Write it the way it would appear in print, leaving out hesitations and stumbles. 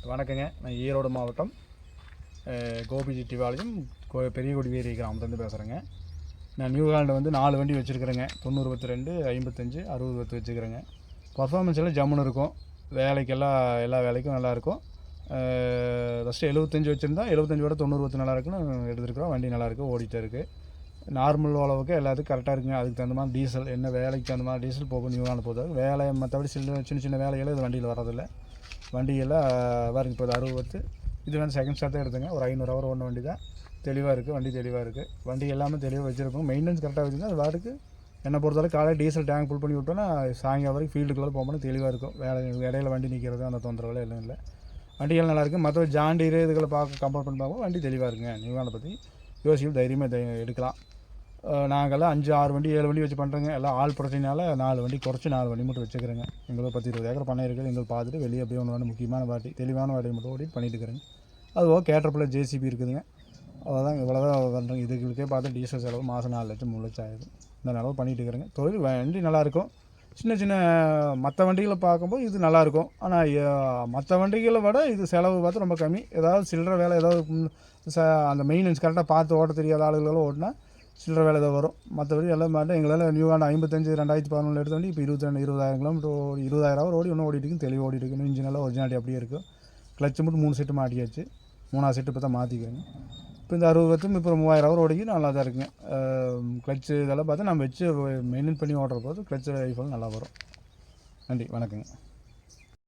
வணக்கங்க. நான் ஈரோடு மாவட்டம் கோபிச்செட்டிபாளையம் பெரிய கொடிவேரி கிராமத்துலேருந்து பேசுகிறேங்க. நான் நியூ ஹாலண்ட் வந்து 4 வண்டி வச்சுருக்கிறேங்க. 90 22 55 60 10 வச்சுக்கிறேங்க. பர்ஃபார்மன்ஸ் எல்லாம் ஜம்முன்னு இருக்கும். எல்லா வேலைக்கும் நல்லாயிருக்கும். ஃபஸ்ட்டு 75 வச்சுருந்தா 75 விட 90 10 நல்லா இருக்குன்னு எடுத்துருக்குறோம். வண்டி நல்லாயிருக்கு, ஓடிட்டே இருக்குது. நார்மல் அளவுக்கு எல்லாத்துக்கும் கரெக்டாக இருக்குங்க. அதுக்கு தகுந்த மாதிரி டீசல், என்ன வேலைக்கு தகுந்த மாதிரி டீசல் போகும். நியூ ஹாலண்ட் போகுது வேலை, மற்றபடி சின்ன சின்ன வேலைகளும் இது வண்டியில் வரதில்லை. வண்டியெல்லாம் பாருங்க, இப்போ 60 இது வந்து செகண்ட் ஸ்டார்ட் தான் எடுத்துங்க. ஒரு 500 ஹவர் ஒன்று வண்டி தான். தெளிவாக இருக்குது, வண்டி தெளிவாக இருக்குது. வண்டி எல்லாமே தெளிவாக வச்சுருப்போம். மெயின்டெனன்ஸ் கரெக்டாக வச்சுருந்தா அது வாட்டுக்கு என்னை பொறுத்தளவுக்கு காலையில் டீசல் டேங்க் ஃபுல் பண்ணி விட்டோன்னா சாயங்காலம் வரைக்கும் ஃபீல்டுக்குள்ளே போகும்போது தெளிவாக இருக்கும். இடையில வண்டி நிற்கிறது அந்த தொந்தரவுலாம் எதுவும் இல்லை. வண்டிகள் நல்லாயிருக்கு. மற்ற ஜாண்டீர் இதுகளை கம்பேர் பண்ணி பார்க்கும்போது வண்டி தெளிவாக இருக்குங்க. நியூ ஹாலண்டை பற்றி யோசிக்கும் தைரியமாக எடுக்கலாம். நாங்கள்லாம் 5 6 வண்டி 7 வண்டி வச்சு பண்ணுறோங்க. எல்லாம் ஆள் பிரச்சனைனால 4 வண்டி குறைச்சி 4 வண்டி மட்டும் வச்சுக்கிறேங்க. எங்களுக்கு 10 20 ஏக்கர் பண்ணை இருக்குது. எங்களுக்கு பார்த்துட்டு வெளியே அப்படியே ஒன்று முக்கியமான வாட்டி தெளிவான வாட்டியை மட்டும் ஓடி பண்ணிட்டு இருக்கிறேங்க. அதுவும் கேட்டர்பில்லர் ஜேசிபி இருக்குதுங்க. அவ்வளோதான், இவ்வளோதான் பண்ணுறேங்க. இதுகளுக்கே பார்த்து டீசல் செலவு மாதம் 4 லட்சம் 3 லட்சம் ஆகுது. இந்த அளவு பண்ணிகிட்டு இருக்கிறேங்க. தொழில் வண்டி நல்லாயிருக்கும். சின்ன சின்ன மற்ற வண்டிகளை பார்க்கும்போது இது நல்லாயிருக்கும். ஆனால் மற்ற வண்டிகளை விட இது செலவு பார்த்து ரொம்ப கம்மி. ஏதாவது சில்லற வேலை, ஏதாவது அந்த மெயின்டெனன்ஸ் கரெக்டாக பார்த்து ஓட்ட தெரியாத ஆளுகளெல்லாம் ஓட்டினா சில்லற வேலை தான் வரும். மற்றபடி எல்லாம் மாட்டேன். எங்களால் நியூ ஹாலண்ட் 55 2011 எடுத்த வண்டி இப்போ 20,000 கிலோமீட்டர் 20,000 ஹவர் ஓடி இன்னும் ஓடிட்டுருக்கு. தெளிவாக ஓடிட்டுருக்கு. இன்னும் இன்ஜினெல்லாம் ஒரிஜினாலிட்டி அப்படியே இருக்குது. கிளச்சு மட்டும் 3 செட்டு மாட்டியாச்சு. 3ஆவது செட்டு இப்போ தான் மாற்றிக்கிறேங்க. இப்போ இந்த 60 இப்போ 3000 ஹவர் ஓடிக்கு நல்லா தான் இருக்குங்க. கிளச்சு இதெல்லாம் பார்த்து நம்ம வச்சு மெயின்டைன் பண்ணி ஓடுற போது கிளச்சு லைஃப் நல்லா வரும். நன்றி, வணக்கங்க.